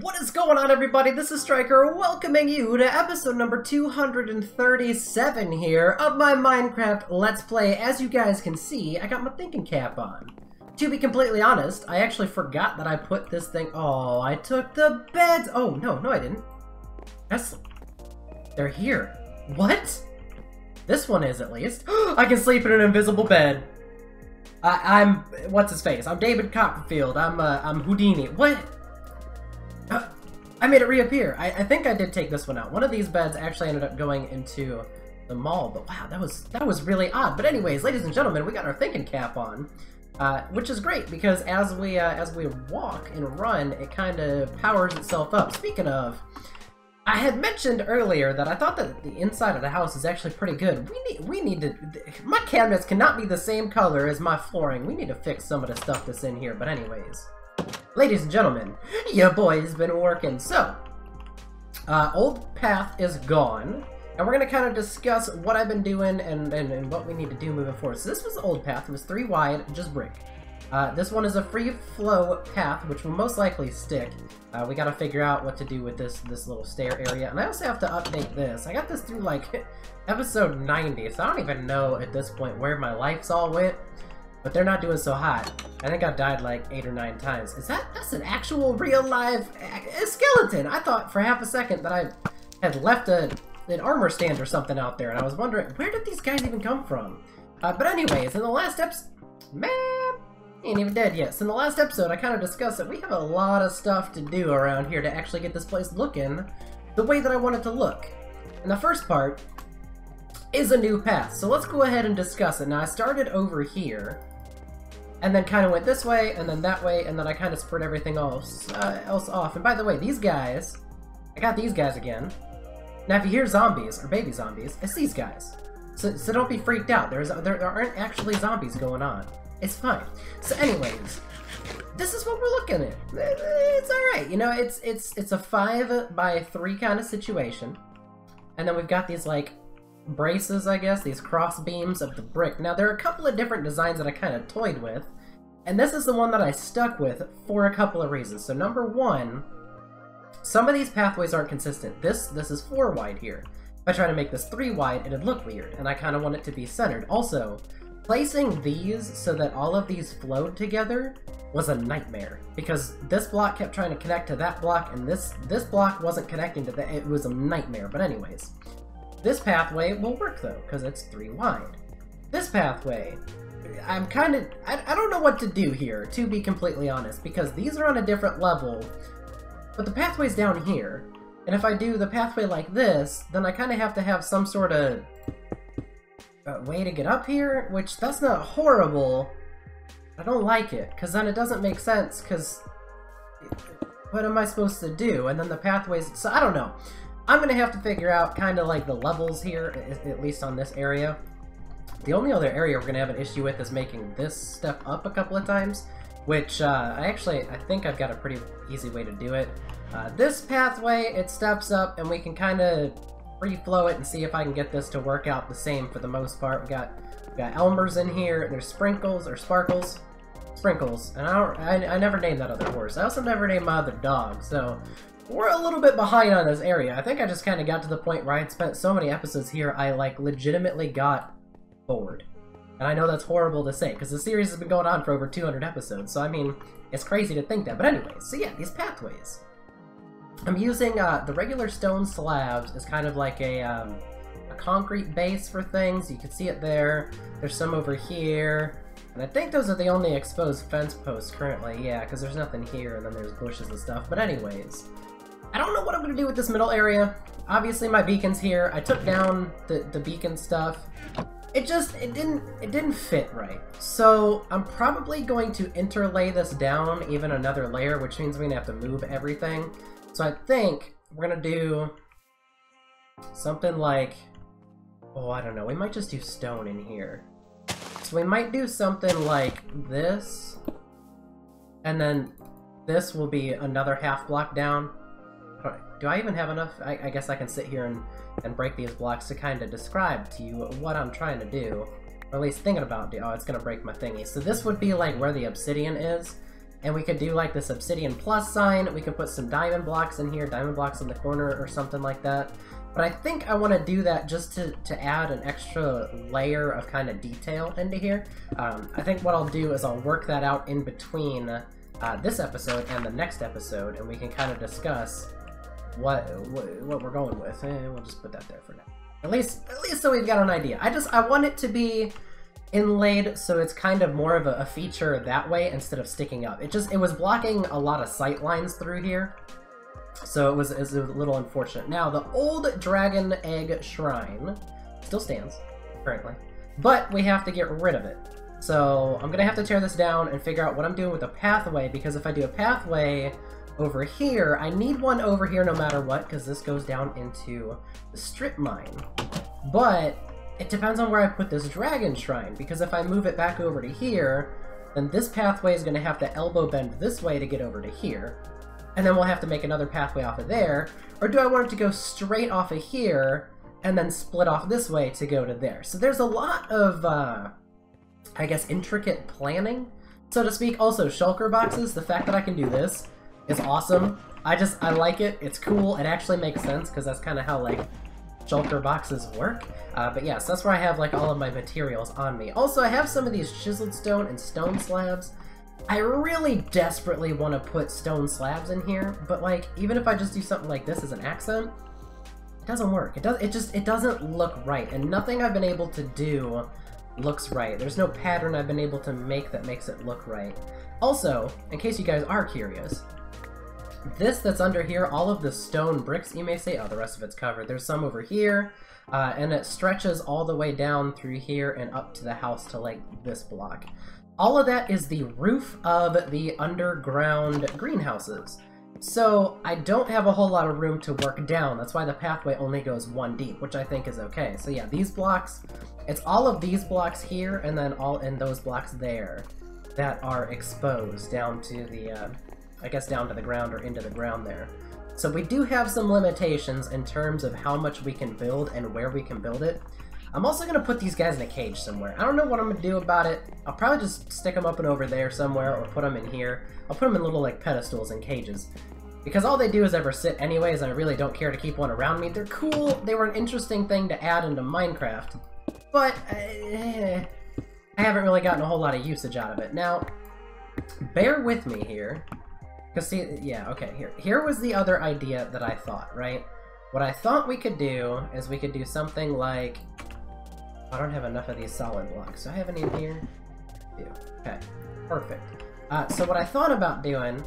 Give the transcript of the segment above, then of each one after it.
What is going on, everybody? This is Striker, welcoming you to episode number 237 here of my Minecraft Let's Play. As you guys can see, I got my thinking cap on. To be completely honest, I actually forgot that I put this thing... Oh, I took the beds! Oh, no, I didn't. They're here. What? This one is, at least. I can sleep in an invisible bed. I'm... What's his face? I'm David Copperfield. I'm Houdini. What? I made it reappear. I think I did take this one out. One of these beds actually ended up going into the mall, but wow, that was really odd. But anyways, ladies and gentlemen, we got our thinking cap on, which is great because as we walk and run, it kind of powers itself up. Speaking of, I had mentioned earlier that I thought that the inside of the house is actually pretty good. We need to. My cabinets cannot be the same color as my flooring. We need to fix some of the stuff that's in here. But anyways. Ladies and gentlemen, your boy's been working. So, old path is gone, and we're going to kind of discuss what I've been doing and what we need to do moving forward. So this was the old path. It was 3 wide, just brick. This one is a free flow path, which will most likely stick. We got to figure out what to do with this little stair area, and I also have to update this. I got this through like episode 90, so I don't even know at this point where my lives all went. But they're not doing so hot. I think I've died like 8 or 9 times. That's an actual real live skeleton? I thought for half a second that I had left an armor stand or something out there, and I was wondering, where did these guys even come from? But anyways, in the last episode... Man, he ain't even dead yet. So in the last episode, I kind of discussed that we have a lot of stuff to do around here to actually get this place looking the way that I want it to look. And the first part is a new path. So let's go ahead and discuss it. Now, I started over here, and then kind of went this way, and then that way, and then I kind of spread everything else off. And by the way, these guys, I got these guys again. Now, if you hear zombies, or baby zombies, it's these guys. So don't be freaked out. There aren't actually zombies going on. It's fine. So anyways, this is what we're looking at. It's alright. You know, it's a 5 by 3 kind of situation. And then we've got these, like, braces, I guess, these cross beams of the brick. Now, there are a couple of different designs that I kind of toyed with, and this is the one that I stuck with for a couple of reasons. So number one, some of these pathways aren't consistent. This is 4 wide here. If I try to make this 3 wide, it'd look weird, and I kind of want it to be centered. Also, placing these so that all of these flowed together was a nightmare, because this block kept trying to connect to that block, and this block wasn't connecting to that. It was a nightmare. But anyways, this pathway will work though, because it's 3 wide. This pathway, I don't know what to do here, to be completely honest, because these are on a different level, but the pathway's down here, and if I do the pathway like this, then I kind of have to have some sort of way to get up here, which that's not horrible. I don't like it, because then it doesn't make sense, because what am I supposed to do? And then the pathways, so I don't know. I'm going to have to figure out kind of like the levels here, at least on this area. The only other area we're going to have an issue with is making this step up a couple of times, which I think I've got a pretty easy way to do it. This pathway, it steps up, and we can kind of reflow it and see if I can get this to work out the same for the most part. We got Elmers in here, there's Sprinkles, or Sparkles. Sprinkles, and I never named that other horse. I also never named my other dog, so we're a little bit behind on this area. I think I just kind of got to the point where I had spent so many episodes here, I like legitimately got bored. And I know that's horrible to say, because the series has been going on for over 200 episodes, so I mean, it's crazy to think that. But anyways, so yeah, these pathways. I'm using the regular stone slabs as kind of like a concrete base for things. You can see it there. There's some over here. And I think those are the only exposed fence posts currently, yeah, because there's nothing here, and then there's bushes and stuff. But anyways, I don't know what I'm going to do with this middle area. Obviously my beacon's here. I took down the beacon stuff. It didn't fit right. So I'm probably going to interlay this down even another layer, which means we're going to have to move everything. So I think we're going to do something like, oh, I don't know, we might just do stone in here. So we might do something like this, and then this will be another half block down. Do I even have enough? I guess I can sit here and break these blocks to kind of describe to you what I'm trying to do. Or at least thinking about, oh, it's going to break my thingy. So this would be like where the obsidian is. and we could do like this obsidian plus sign. We could put some diamond blocks in here, diamond blocks in the corner or something like that. But I think I want to do that just to add an extra layer of kind of detail into here. I think what I'll do is I'll work that out in between this episode and the next episode, and we can kind of discuss what we're going with. We'll just put that there for now. At least so we've got an idea. I want it to be inlaid so it's kind of more of a feature that way instead of sticking up. It was blocking a lot of sight lines through here, so it was a little unfortunate. Now the old dragon egg shrine still stands currently, but we have to get rid of it. So I'm gonna have to tear this down and figure out what I'm doing with the pathway, because if I do a pathway over here, I need one over here no matter what, because this goes down into the strip mine. But it depends on where I put this dragon shrine, because if I move it back over to here, then this pathway is going to have to elbow bend this way to get over to here. And then we'll have to make another pathway off of there. Or do I want it to go straight off of here and then split off this way to go to there? So there's a lot of, I guess, intricate planning, so to speak. Also, shulker boxes, the fact that I can do this is awesome. I like it. It's cool. It actually makes sense, because that's kind of how, like, shulker boxes work. But yes, that's where I have like all of my materials on me. Also, I have some of these chiseled stone and stone slabs. I really desperately want to put stone slabs in here, but like, even if I just do something like this as an accent, it doesn't work. It doesn't look right, and nothing I've been able to do looks right. There's no pattern I've been able to make that makes it look right. Also, in case you guys are curious, this that's under here, all of the stone bricks, you may say, oh, the rest of it's covered. There's some over here, and it stretches all the way down through here and up to the house to, like, this block. All of that is the roof of the underground greenhouses. So I don't have a whole lot of room to work down. That's why the pathway only goes 1 deep, which I think is okay. So yeah, these blocks, it's all of these blocks here, and then all in those blocks there that are exposed down to the, I guess down to the ground or into the ground there. So we do have some limitations in terms of how much we can build and where we can build it. I'm also going to put these guys in a cage somewhere. I don't know what I'm going to do about it. I'll probably just stick them up and over there somewhere, or put them in here. I'll put them in little like pedestals and cages, because all they do is ever sit anyways, and I really don't care to keep one around me. They're cool. They were an interesting thing to add into Minecraft, but I haven't really gotten a whole lot of usage out of it. Now, bear with me here. Because see, yeah, okay, here was the other idea that I thought, right? What I thought we could do is we could do something like, I don't have enough of these solid blocks. Do I have any in here? I do. Okay, perfect. So what I thought about doing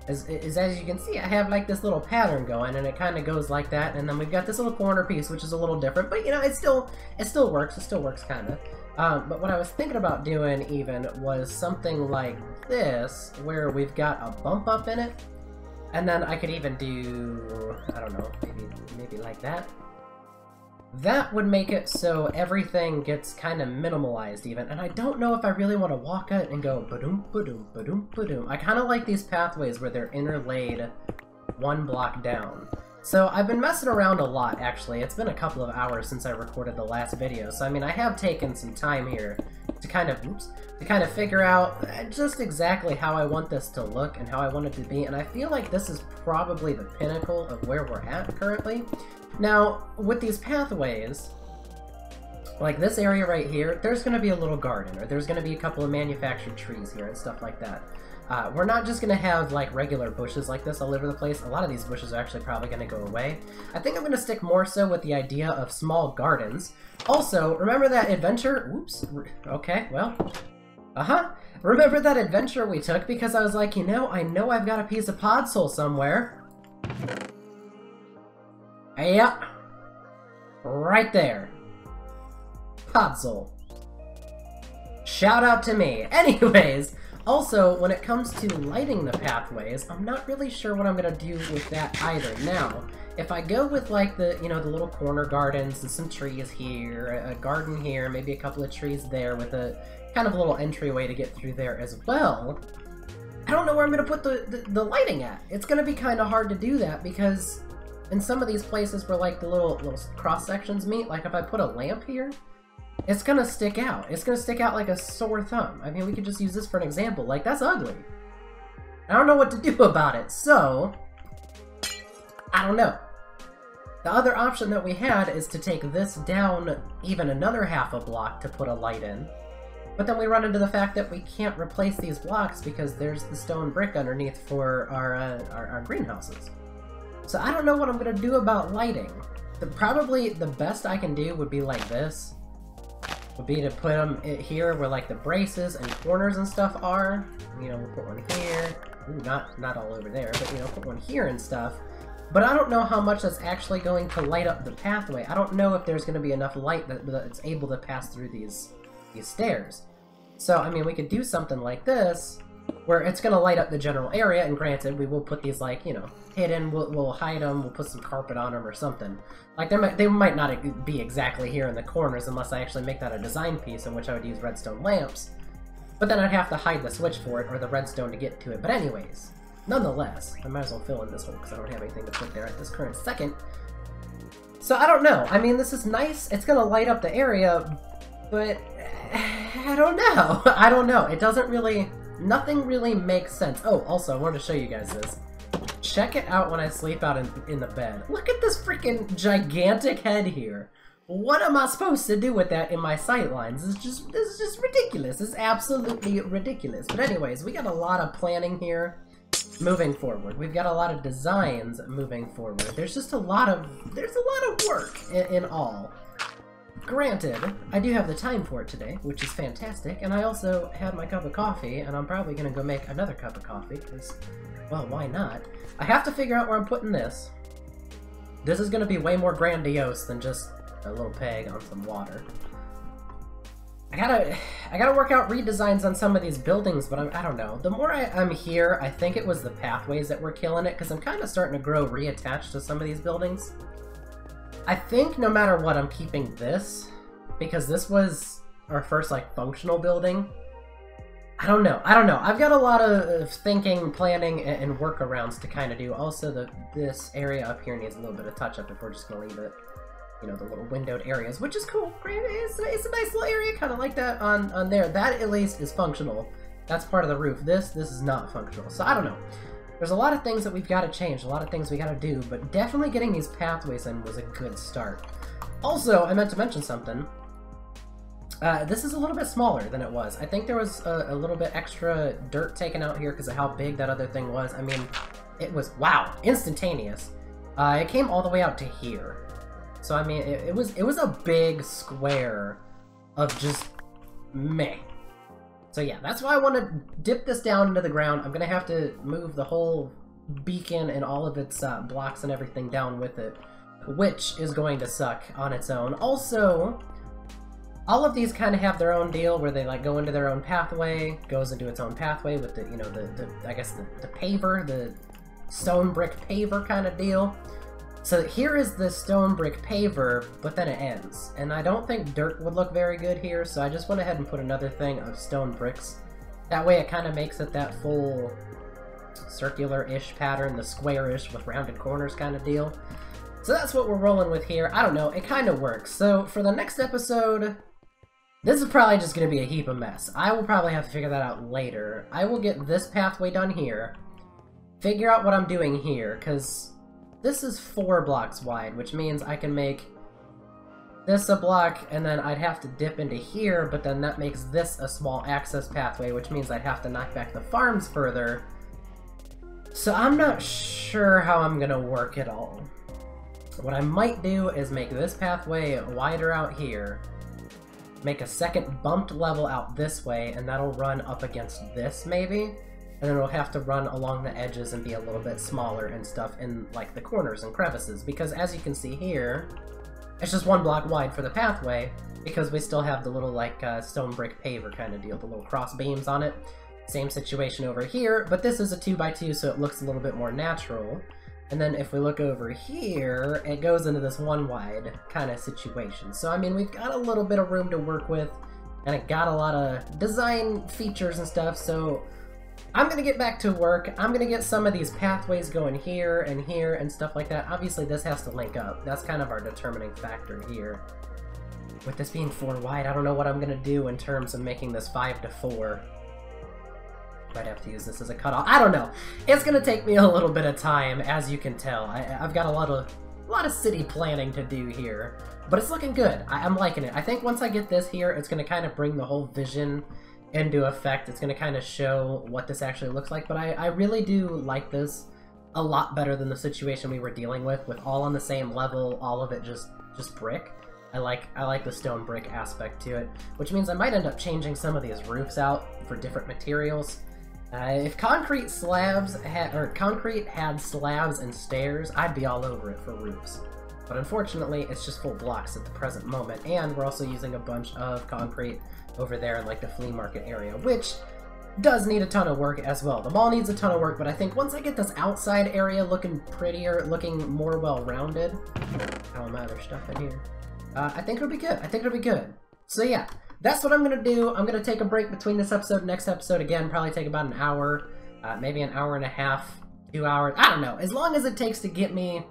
is as you can see, I have like this little pattern going, and it kind of goes like that, and then we've got this little corner piece, which is a little different, but you know, it still works. It still works, kind of. But what I was thinking about doing even was something like this, where we've got a bump up in it, and then I could even do, I don't know, maybe like that. That would make it so everything gets kind of minimalized even, and I don't know if I really want to walk out and go ba-doom, ba-doom, ba-doom, ba-doom. I kind of like these pathways where they're interlaid 1 block down. So I've been messing around a lot, actually. It's been a couple of hours since I recorded the last video, so I mean, I have taken some time here to kind of figure out just exactly how I want this to look and how I want it to be, and I feel like this is probably the pinnacle of where we're at currently. Now, with these pathways, like this area right here, there's going to be a little garden, or there's going to be a couple of manufactured trees here and stuff like that. We're not just going to have like regular bushes like this all over the place. A lot of these bushes are actually probably going to go away. I think I'm going to stick more so with the idea of small gardens. Also, remember that adventure? Oops. Okay, well. Remember that adventure we took? Because I was like, you know, I know I've got a piece of Podzol somewhere. Yep. Right there. Podzol. Shout out to me. Anyways, also, when it comes to lighting the pathways, I'm not really sure what I'm gonna do with that either. Now, if I go with like the, you know, the little corner gardens and some trees here, a garden here, maybe a couple of trees there with a kind of a little entryway to get through there as well, I don't know where I'm gonna put the lighting at. It's gonna be kind of hard to do that because in some of these places where like the little cross sections meet, like if I put a lamp here, it's gonna stick out. It's gonna stick out like a sore thumb. I mean, we could just use this for an example. Like, that's ugly. I don't know what to do about it, so I don't know. The other option that we had is to take this down even another half a block to put a light in. But then we run into the fact that we can't replace these blocks because there's the stone brick underneath for our greenhouses. So I don't know what I'm going to do about lighting. Probably the best I can do would be like this. Would be to put them here where like the braces and corners and stuff are. You know, we'll put one here. Ooh, not all over there, but you know, put one here and stuff. But I don't know how much that's actually going to light up the pathway. I don't know if there's going to be enough light that's able to pass through these stairs. So, I mean, we could do something like this, where it's going to light up the general area, and granted, we will put these, like, you know, hidden, we'll hide them, we'll put some carpet on them or something. Like, they might not be exactly here in the corners unless I actually make that a design piece in which I would use redstone lamps. But then I'd have to hide the switch for it, or the redstone to get to it. But anyways, nonetheless, I might as well fill in this hole because I don't have anything to put there at this current second. So I don't know. I mean, this is nice. It's going to light up the area, but I don't know. I don't know. It doesn't really... Nothing really makes sense. Oh, also, I wanted to show you guys this. Check it out when I sleep out in the bed. Look at this freaking gigantic head here. What am I supposed to do with that in my sightlines? This is just ridiculous. It's absolutely ridiculous. But anyways, we got a lot of planning here moving forward. We've got a lot of designs moving forward. There's just a lot of work in all. Granted, I do have the time for it today, which is fantastic, and I also had my cup of coffee, and I'm probably gonna go make another cup of coffee, because, well, why not? I have to figure out where I'm putting this. This is gonna be way more grandiose than just a little peg on some water. I gotta work out redesigns on some of these buildings, but I don't know. The more I'm here, I think it was the pathways that were killing it, because I'm kind of starting to grow reattached to some of these buildings. I think no matter what, I'm keeping this, because this was our first, like, functional building. I don't know. I've got a lot of thinking, planning, and workarounds to kind of do. Also, this area up here needs a little bit of touch-up if we're just going to leave it, you know, the little windowed areas, which is cool. It's a nice little area, kind of like that on there. That, at least, is functional. That's part of the roof. This is not functional. So, I don't know. There's a lot of things that we've got to change, a lot of things we got to do, but definitely getting these pathways in was a good start. Also, I meant to mention something. This is a little bit smaller than it was. I think there was a little bit extra dirt taken out here because of how big that other thing was. I mean, it was, wow, instantaneous. It came all the way out to here. So, I mean, it was a big square of just meh. So yeah, that's why I want to dip this down into the ground. I'm going to have to move the whole beacon and all of its blocks and everything down with it, which is going to suck on its own. Also, all of these kind of have their own deal where they like go into their own pathway, goes into its own pathway with the, you know, I guess the paver, the stone brick paver kind of deal. So here is the stone brick paver, but then it ends. And I don't think dirt would look very good here, so I just went ahead and put another thing of stone bricks. That way it kind of makes it that full circular-ish pattern, the square-ish with rounded corners kind of deal. So that's what we're rolling with here. I don't know, it kind of works. So for the next episode, this is probably just going to be a heap of mess. I will probably have to figure that out later. I will get this pathway done here, figure out what I'm doing here, because this is 4 blocks wide, which means I can make this a block, and then I'd have to dip into here, but then that makes this a small access pathway, which means I'd have to knock back the farms further. So I'm not sure how I'm gonna work it all. What I might do is make this pathway wider out here, make a second bumped level out this way, and that'll run up against this, maybe? And then it'll have to run along the edges and be a little bit smaller and stuff in, like, the corners and crevices. Because as you can see here, it's just 1 block wide for the pathway, because we still have the little, like, stone brick paver kind of deal, the little cross beams on it. Same situation over here, but this is a 2x2, so it looks a little bit more natural. And then if we look over here, it goes into this 1 wide kind of situation. So, I mean, we've got a little bit of room to work with, and it got a lot of design features and stuff, so I'm going to get back to work. I'm going to get some of these pathways going here and stuff like that. Obviously, this has to link up. That's kind of our determining factor here. With this being 4 wide, I don't know what I'm going to do in terms of making this 5 to 4. Might have to use this as a cutoff. I don't know. It's gonna take me a little bit of time, as you can tell. I've got a lot of city planning to do here, but it's looking good. I'm liking it. I think once I get this here, it's gonna kind of bring the whole vision into effect. It's gonna kind of show what this actually looks like, but I really do like this a lot better than the situation we were dealing with all on the same level, all of it just brick. I like the stone brick aspect to it, which means I might end up changing some of these roofs out for different materials. If concrete had slabs and stairs, I'd be all over it for roofs. But unfortunately, it's just full blocks at the present moment, and we're also using a bunch of concrete over there in like the flea market area, which does need a ton of work as well. The mall needs a ton of work, but I think once I get this outside area looking prettier, looking more well-rounded, all my other stuff in here, I think it'll be good. I think it'll be good. So yeah, that's what I'm gonna do. I'm gonna take a break between this episode and next episode. Again, probably take about an hour, maybe an hour and a half, 2 hours. I don't know. As long as it takes to get me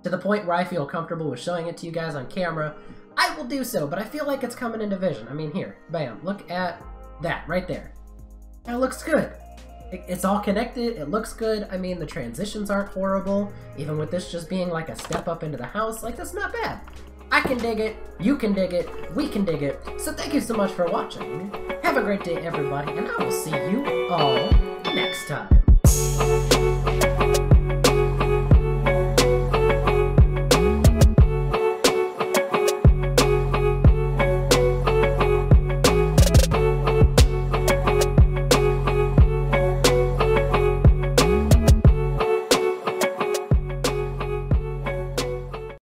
to the point where I feel comfortable with showing it to you guys on camera, I will do so. But I feel like it's coming into vision. I mean, here, bam, look at that right there. That looks good. It's all connected. It looks good. I mean, the transitions aren't horrible. Even with this just being like a step up into the house, like that's not bad. I can dig it, you can dig it, we can dig it. So thank you so much for watching. Have a great day, everybody, and I will see you all next time.